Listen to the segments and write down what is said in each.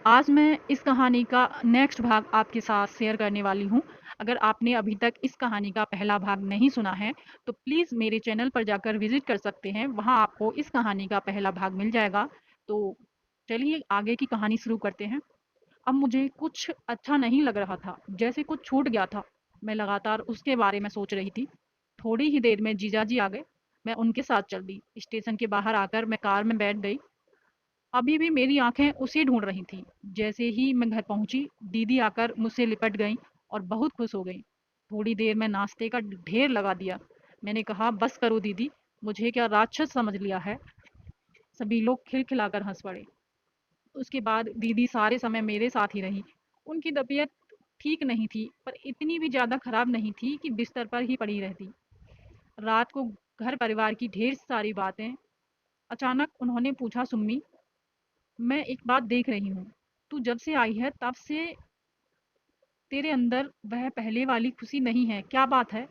आज मैं इस कहानी का नेक्स्ट भाग आपके साथ शेयर करने वाली हूँ। अगर आपने अभी तक इस कहानी का पहला भाग नहीं सुना है, तो प्लीज़ मेरे चैनल पर जाकर विज़िट कर सकते हैं। वहाँ आपको इस कहानी का पहला भाग मिल जाएगा। तो चलिए आगे की कहानी शुरू करते हैं। अब मुझे कुछ अच्छा नहीं लग रहा था, जैसे कुछ छूट गया था। मैं लगातार उसके बारे में सोच रही थी। थोड़ी ही देर में जीजाजी आ गए। मैं उनके साथ चल दी। स्टेशन के बाहर आकर मैं कार में बैठ गई। अभी भी मेरी आंखें उसे ढूंढ रही थीं। जैसे ही मैं घर पहुंची, दीदी आकर मुझसे लिपट गईं और बहुत खुश हो गईं। थोड़ी देर में नाश्ते का ढेर लगा दिया। मैंने कहा, बस करो दीदी, मुझे क्या राक्षस समझ लिया है। सभी लोग खिलखिलाकर हंस पड़े। उसके बाद दीदी सारे समय मेरे साथ ही रही। उनकी तबीयत ठीक नहीं थी, पर इतनी भी ज़्यादा खराब नहीं थी कि बिस्तर पर ही पड़ी रहती। रात को घर परिवार की ढेर सारी बातें। अचानक उन्होंने पूछा, सुम्मी, मैं एक बात देख रही हूँ। तू जब से आई है तब से तेरे अंदर वह पहले वाली खुशी नहीं है। क्या बात है?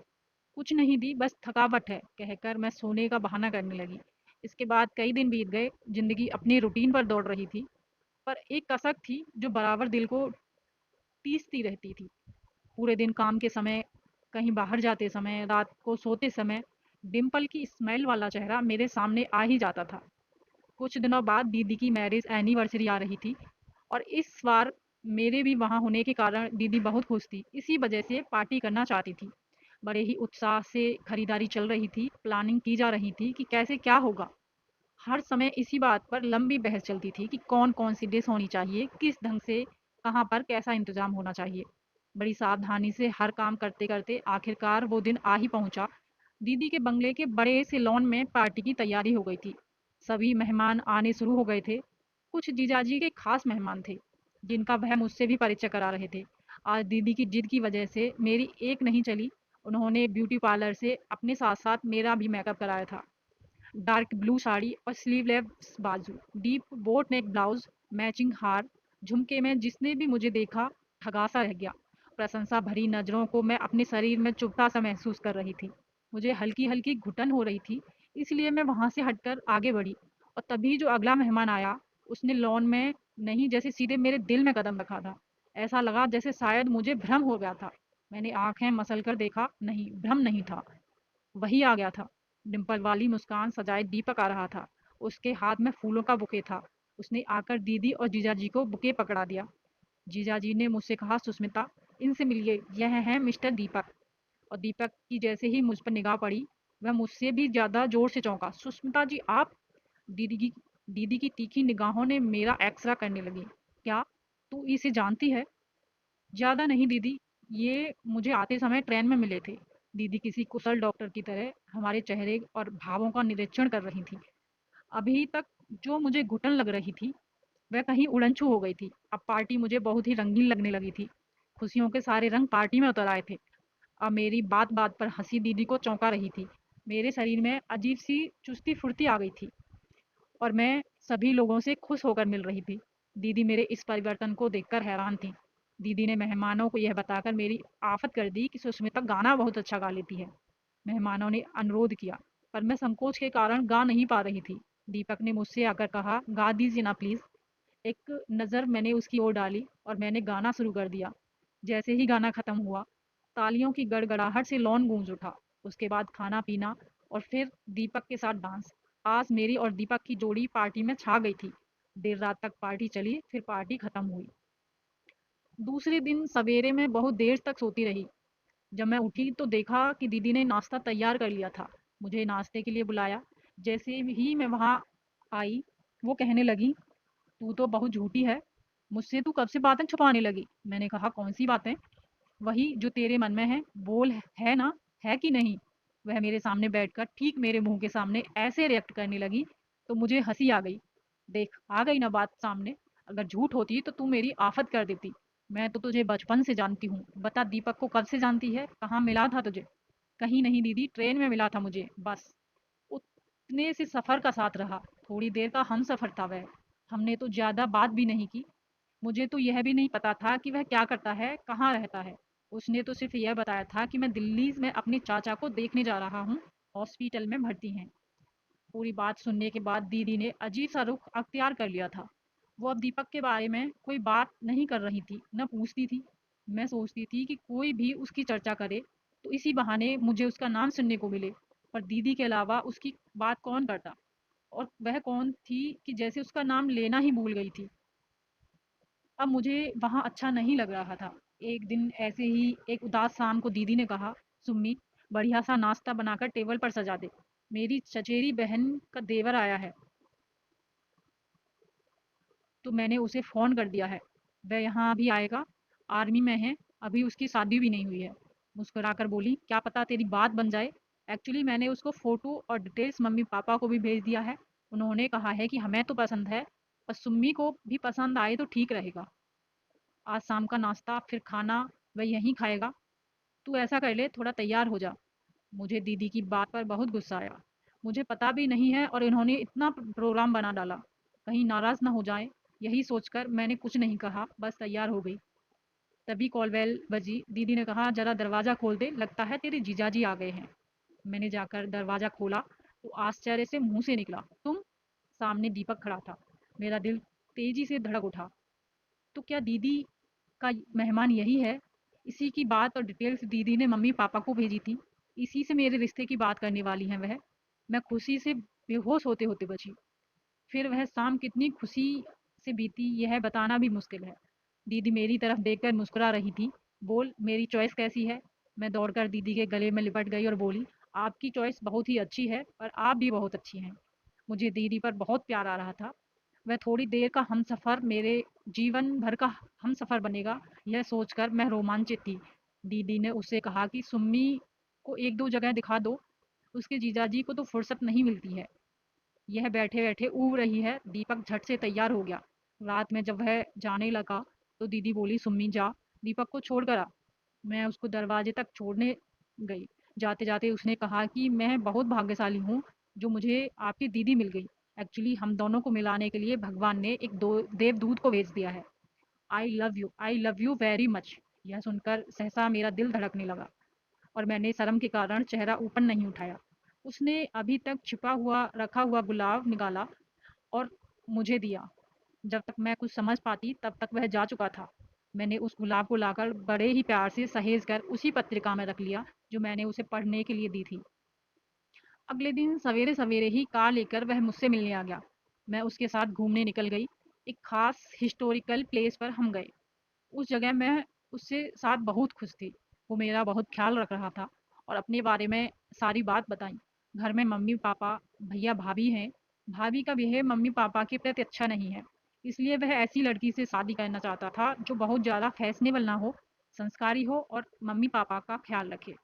कुछ नहीं दी, बस थकावट है, कहकर मैं सोने का बहाना करने लगी। इसके बाद कई दिन बीत गए। जिंदगी अपनी रूटीन पर दौड़ रही थी, पर एक कसक थी जो बराबर दिल को टीसती रहती थी। पूरे दिन काम के समय, कहीं बाहर जाते समय, रात को सोते समय, डिम्पल की स्माइल वाला चेहरा मेरे सामने आ ही जाता था। कुछ दिनों बाद दीदी की मैरिज एनिवर्सरी आ रही थी, और इस बार मेरे भी वहाँ होने के कारण दीदी बहुत खुश थी। इसी वजह से पार्टी करना चाहती थी। बड़े ही उत्साह से खरीदारी चल रही थी, प्लानिंग की जा रही थी कि कैसे क्या होगा। हर समय इसी बात पर लंबी बहस चलती थी कि कौन कौन सी डिश होनी चाहिए, किस ढंग से, कहाँ पर कैसा इंतजाम होना चाहिए। बड़ी सावधानी से हर काम करते करते आखिरकार वो दिन आ ही पहुंचा। दीदी के बंगले के बड़े से लॉन में पार्टी की तैयारी हो गई थी। सभी मेहमान आने शुरू हो गए थे। कुछ जीजाजी के खास मेहमान थे, जिनका वह मुझसे भी परिचय करा रहे थे। आज दीदी की जिद की वजह से मेरी एक नहीं चली। उन्होंने ब्यूटी पार्लर से अपने साथ साथ मेरा भी मेकअप कराया था। डार्क ब्लू साड़ी और स्लीवलेस बाजू, deep boat neck blouse, matching हार, झुमके में जिसने भी मुझे देखा ठगासा रह गया। प्रशंसा भरी नज़रों को मैं अपने शरीर में चुभता सा महसूस कर रही थी। मुझे हल्की हल्की घुटन हो रही थी, इसलिए मैं वहां से हटकर आगे बढ़ी। और तभी जो अगला मेहमान आया, उसने लॉन में नहीं, जैसे सीधे मेरे दिल में कदम रखा था। ऐसा लगा जैसे शायद मुझे भ्रम हो गया था। मैंने आंखें मसल कर देखा, नहीं, भ्रम नहीं था, वही आ गया था। डिंपल वाली मुस्कान सजाए दीपक आ रहा था। उसके हाथ में फूलों का बुके था। उसने आकर दीदी और जीजाजी को बुके पकड़ा दिया। जीजाजी ने मुझसे कहा, सुष्मिता, इनसे मिलिए, यह है मिस्टर दीपक। और दीपक की जैसे ही मुझ पर निगाह पड़ी, वह मुझसे भी ज्यादा जोर से चौंका। सुष्मिता जी, आप? दीदी की दीदी की तीखी निगाहों ने मेरा एक्सरा करने लगी। क्या तू इसे जानती है? ज़्यादा नहीं दीदी, ये मुझे आते समय ट्रेन में मिले थे। दीदी किसी कुशल डॉक्टर की तरह हमारे चेहरे और भावों का निरीक्षण कर रही थी। अभी तक जो मुझे घुटन लग रही थी, वह कहीं उड़नछू हो गई थी। अब पार्टी मुझे बहुत ही रंगीन लगने लगी थी। खुशियों के सारे रंग पार्टी में उतर आए थे। अब मेरी बात बात पर हंसी दीदी को चौंका रही थी। मेरे शरीर में अजीब सी चुस्ती फुर्ती आ गई थी, और मैं सभी लोगों से खुश होकर मिल रही थी। दीदी मेरे इस परिवर्तन को देखकर हैरान थी। दीदी ने मेहमानों को यह बताकर मेरी आफत कर दी कि सुष्मिता गाना बहुत अच्छा गा लेती है। मेहमानों ने अनुरोध किया, पर मैं संकोच के कारण गा नहीं पा रही थी। दीपक ने मुझसे आकर कहा, गा दीजिए ना प्लीज़। एक नज़र मैंने उसकी ओर डाली और मैंने गाना शुरू कर दिया। जैसे ही गाना खत्म हुआ, तालियों की गड़गड़ाहट से लॉन गूंज उठा। उसके बाद खाना पीना, और फिर दीपक के साथ डांस। आज मेरी और दीपक की जोड़ी पार्टी में छा गई थी। देर रात तक पार्टी चली, फिर पार्टी खत्म हुई। दूसरे दिन सवेरे में बहुत देर तक सोती रही। जब मैं उठी तो देखा कि दीदी ने नाश्ता तैयार कर लिया था। मुझे नाश्ते के लिए बुलाया। जैसे ही मैं वहाँ आई, वो कहने लगी, तू तो बहुत झूठी है, मुझसे तू कब से बातें छुपाने लगी। मैंने कहा, कौन सी बातें? वही जो तेरे मन में है, बोल, है ना, है कि नहीं? वह मेरे सामने बैठकर ठीक मेरे मुंह के सामने ऐसे रिएक्ट करने लगी, तो मुझे हंसी आ गई। देख, आ गई ना बात सामने। अगर झूठ होती तो तू मेरी आफत कर देती। मैं तो तुझे बचपन से जानती हूँ। बता, दीपक को कब से जानती है? कहाँ मिला था तुझे? कहीं नहीं दीदी, ट्रेन में मिला था मुझे, बस। उतने से सफ़र का साथ रहा। थोड़ी देर का हम सफ़र था वह। हमने तो ज़्यादा बात भी नहीं की। मुझे तो यह भी नहीं पता था कि वह क्या करता है, कहाँ रहता है। उसने तो सिर्फ यह बताया था कि मैं दिल्ली में अपने चाचा को देखने जा रहा हूँ, हॉस्पिटल में भर्ती हैं। पूरी बात सुनने के बाद दीदी ने अजीब सा रुख अख्तियार कर लिया था। वो अब दीपक के बारे में कोई बात नहीं कर रही थी, न पूछती थी। मैं सोचती थी कि कोई भी उसकी चर्चा करे तो इसी बहाने मुझे उसका नाम सुनने को मिले। पर दीदी के अलावा उसकी बात कौन करता? और वह कौन थी कि जैसे उसका नाम लेना ही भूल गई थी। अब मुझे वहाँ अच्छा नहीं लग रहा था। एक दिन ऐसे ही एक उदास शाम को दीदी ने कहा, सुम्मी, बढ़िया सा नाश्ता बनाकर टेबल पर सजा दे। मेरी चचेरी बहन का देवर आया है, तो मैंने उसे फ़ोन कर दिया है। वह यहाँ अभी आएगा, आर्मी में है, अभी उसकी शादी भी नहीं हुई है। मुस्कुराकर बोली, क्या पता तेरी बात बन जाए। एक्चुअली मैंने उसको फ़ोटो और डिटेल्स मम्मी पापा को भी भेज दिया है। उन्होंने कहा है कि हमें तो पसंद है, पर सुम्मी को भी पसंद आए तो ठीक रहेगा। आज शाम का नाश्ता फिर खाना वह यहीं खाएगा। तू ऐसा कर ले, थोड़ा तैयार हो जा। मुझे दीदी की बात पर बहुत गुस्सा आया। मुझे पता भी नहीं है और इन्होंने इतना प्रोग्राम बना डाला, कहीं नाराज़ ना हो जाए। यही सोचकर मैंने कुछ नहीं कहा, बस तैयार हो गई। तभी कॉल बेल बजी। दीदी ने कहा, जरा दरवाज़ा खोल दे, लगता है तेरे जीजाजी आ गए हैं। मैंने जाकर दरवाज़ा खोला तो आश्चर्य से मुंह से निकला, तुम? सामने दीपक खड़ा था। मेरा दिल तेजी से धड़क उठा। तो क्या दीदी का मेहमान यही है? इसी की बात और डिटेल्स दीदी ने मम्मी पापा को भेजी थी। इसी से मेरे रिश्ते की बात करने वाली हैं वह। मैं खुशी से बेहोश होते होते बची। फिर वह शाम कितनी खुशी से बीती यह बताना भी मुश्किल है। दीदी मेरी तरफ देखकर मुस्कुरा रही थी। बोल, मेरी चॉइस कैसी है? मैं दौड़कर दीदी के गले में लिपट गई और बोली, आपकी चॉइस बहुत ही अच्छी है, पर आप भी बहुत अच्छी हैं। मुझे दीदी पर बहुत प्यार आ रहा था। वह थोड़ी देर का हमसफ़र मेरे जीवन भर का हमसफ़र बनेगा, यह सोचकर मैं रोमांचित थी। दीदी ने उससे कहा कि सुम्मी को एक दो जगह दिखा दो, उसके जीजाजी को तो फुर्सत नहीं मिलती है। यह बैठे बैठे ऊब रही है। दीपक झट से तैयार हो गया। रात में जब वह जाने लगा तो दीदी बोली, सुम्मी जा, दीपक को छोड़ कर आ। मैं उसको दरवाजे तक छोड़ने गई। जाते जाते उसने कहा कि मैं बहुत भाग्यशाली हूँ जो मुझे आपकी दीदी मिल गई। एक्चुअली हम दोनों को मिलाने के लिए भगवान ने एक दो देवदूत को भेज दिया है। I love you very much. यह सुनकर सहसा मेरा दिल धड़कने लगा और मैंने शर्म के कारण चेहरा ऊपर नहीं उठाया। उसने अभी तक छिपा हुआ रखा हुआ गुलाब निकाला और मुझे दिया। जब तक मैं कुछ समझ पाती तब तक वह जा चुका था। मैंने उस गुलाब को लाकर बड़े ही प्यार से सहेज कर उसी पत्रिका में रख लिया जो मैंने उसे पढ़ने के लिए दी थी। अगले दिन सवेरे सवेरे ही कार लेकर वह मुझसे मिलने आ गया। मैं उसके साथ घूमने निकल गई। एक खास हिस्टोरिकल प्लेस पर हम गए। उस जगह मैं उससे साथ बहुत खुश थी। वो मेरा बहुत ख्याल रख रहा था और अपने बारे में सारी बात बताई। घर में मम्मी पापा, भैया भाभी हैं। भाभी का बिहेव मम्मी पापा के प्रति अच्छा नहीं है, इसलिए वह ऐसी लड़की से शादी करना चाहता था जो बहुत ज़्यादा फैशनेबल ना हो, संस्कारी हो और मम्मी पापा का ख्याल रखे।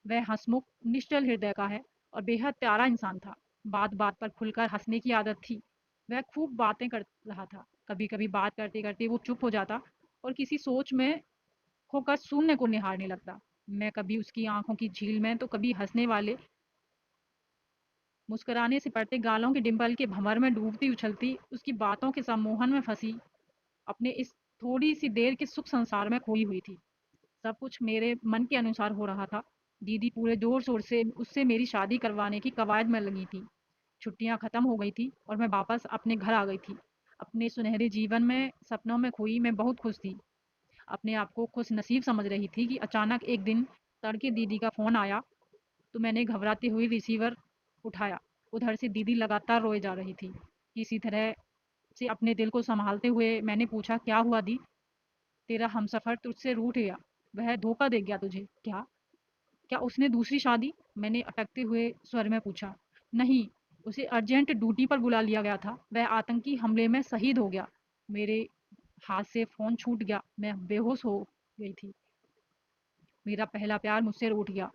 वह हंसमुख, निश्चल हृदय का है और बेहद प्यारा इंसान था। बात बात पर खुलकर हंसने की आदत थी। वह खूब बातें कर रहा था। कभी कभी बात करते करते वो चुप हो जाता और किसी सोच में खोकर शून्य को निहारने लगता। मैं कभी उसकी आंखों की झील में तो कभी हंसने वाले, मुस्कुराने से पड़ते गालों के डिंपल के भंवर में डूबती उछलती उसकी बातों के सम्मोहन में फंसी अपने इस थोड़ी सी देर के सुख संसार में खोई हुई थी। सब कुछ मेरे मन के अनुसार हो रहा था। दीदी पूरे जोर शोर से उससे मेरी शादी करवाने की कवायद में लगी थी। छुट्टियां खत्म हो गई थी और मैं वापस अपने घर आ गई थी। अपने सुनहरे जीवन में सपनों में खोई मैं बहुत खुश थी। अपने आप को खुश नसीब समझ रही थी कि अचानक एक दिन तड़के दीदी का फ़ोन आया। तो मैंने घबराती हुई रिसीवर उठाया। उधर से दीदी लगातार रोए जा रही थी। किसी तरह से अपने दिल को संभालते हुए मैंने पूछा, क्या हुआ दी? तेरा हमसफ़र तुझसे रूठ गया, वह धोखा दे गया तुझे क्या? क्या उसने दूसरी शादी? मैंने अटकते हुए स्वर में पूछा। नहीं, उसे अर्जेंट ड्यूटी पर बुला लिया गया था। वह आतंकी हमले में शहीद हो गया। मेरे हाथ से फ़ोन छूट गया। मैं बेहोश हो गई थी। मेरा पहला प्यार मुझसे रूठ गया।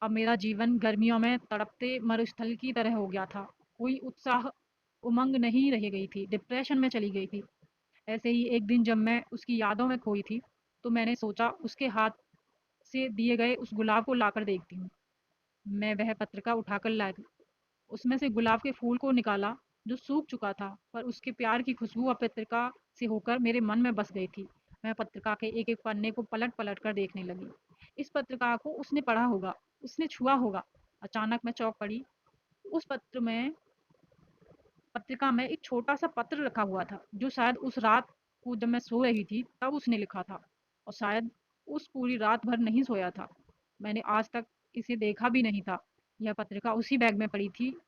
अब मेरा जीवन गर्मियों में तड़पते मरुस्थल की तरह हो गया था। कोई उत्साह, उमंग नहीं रह गई थी। डिप्रेशन में चली गई थी। ऐसे ही एक दिन जब मैं उसकी यादों में खोई थी, तो मैंने सोचा उसके हाथ से दिए गए उस गुलाब को लाकर देखती हूँ। मैं वह पत्रिका उठाकर लाई। उसमें से गुलाब के फूल को निकाला जो सूख चुका था, पर उसके प्यार की खुशबू अब पत्रिका से होकर मेरे मन में बस गई थी। मैं पत्रिका के एक एक पन्ने को पलट पलट कर देखने लगी। इस पत्रिका को उसने पढ़ा होगा, उसने छुआ होगा। अचानक मैं चौंक पड़ी। उस पत्र में पत्रिका में एक छोटा-सा पत्र रखा हुआ था, जो शायद उस रात को जब मैं सो रही थी, तब उसने लिखा था और शायद उस पूरी रात भर नहीं सोया था। मैंने आज तक इसे देखा भी नहीं था। यह पत्रिका उसी बैग में पड़ी थी।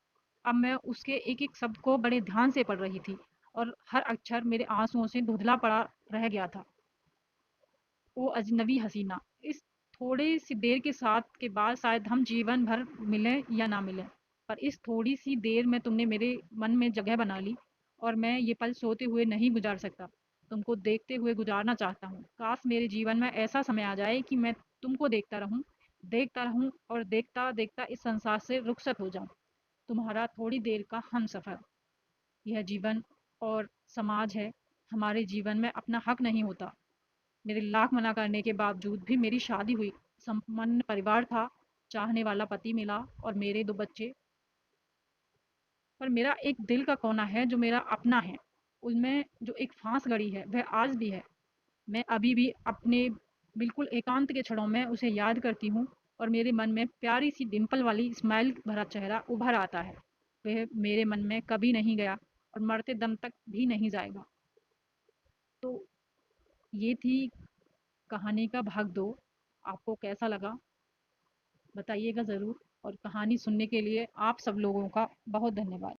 अब मैं उसके एक-एक शब्द को बड़े ध्यान से पढ़ रही थी और हर अक्षर मेरे आँसुओं से धुंधला पड़ा रह गया था। ओ अजनबी हसीना, इस थोड़ी-सी देर के साथ के बाद शायद हम जीवन भर मिलें या ना मिलें, पर इस थोड़ी-सी देर में तुमने मेरे मन में जगह बना ली और मैं ये पल सोते हुए नहीं गुजार सकता। तुमको देखते हुए गुजारना चाहता हूँ। काश मेरे जीवन में ऐसा समय आ जाए कि मैं तुमको देखता रहूँ और देखता-देखता इस संसार से रुखसत हो जाऊँ। तुम्हारा थोड़ी देर का हमसफ़र। यह जीवन और समाज है। हमारे जीवन में अपना हक नहीं होता। मेरे लाख मना करने के बावजूद भी मेरी शादी हुई। संपन्न परिवार था, चाहने वाला पति मिला और मेरे 2 बच्चे। पर मेरा एक दिल का कोना है जो मेरा अपना है। उसमें जो एक फांस गड़ी है, वह आज भी है। मैं अभी भी अपने बिल्कुल एकांत के क्षणों में उसे याद करती हूँ और मेरे मन में प्यारी सी डिंपल वाली स्माइल भरा चेहरा उभर आता है। वह मेरे मन में कभी नहीं गया और मरते दम तक भी नहीं जाएगा। तो ये थी कहानी का भाग 2। आपको कैसा लगा बताइएगा ज़रूर और कहानी सुनने के लिए आप सब लोगों का बहुत धन्यवाद।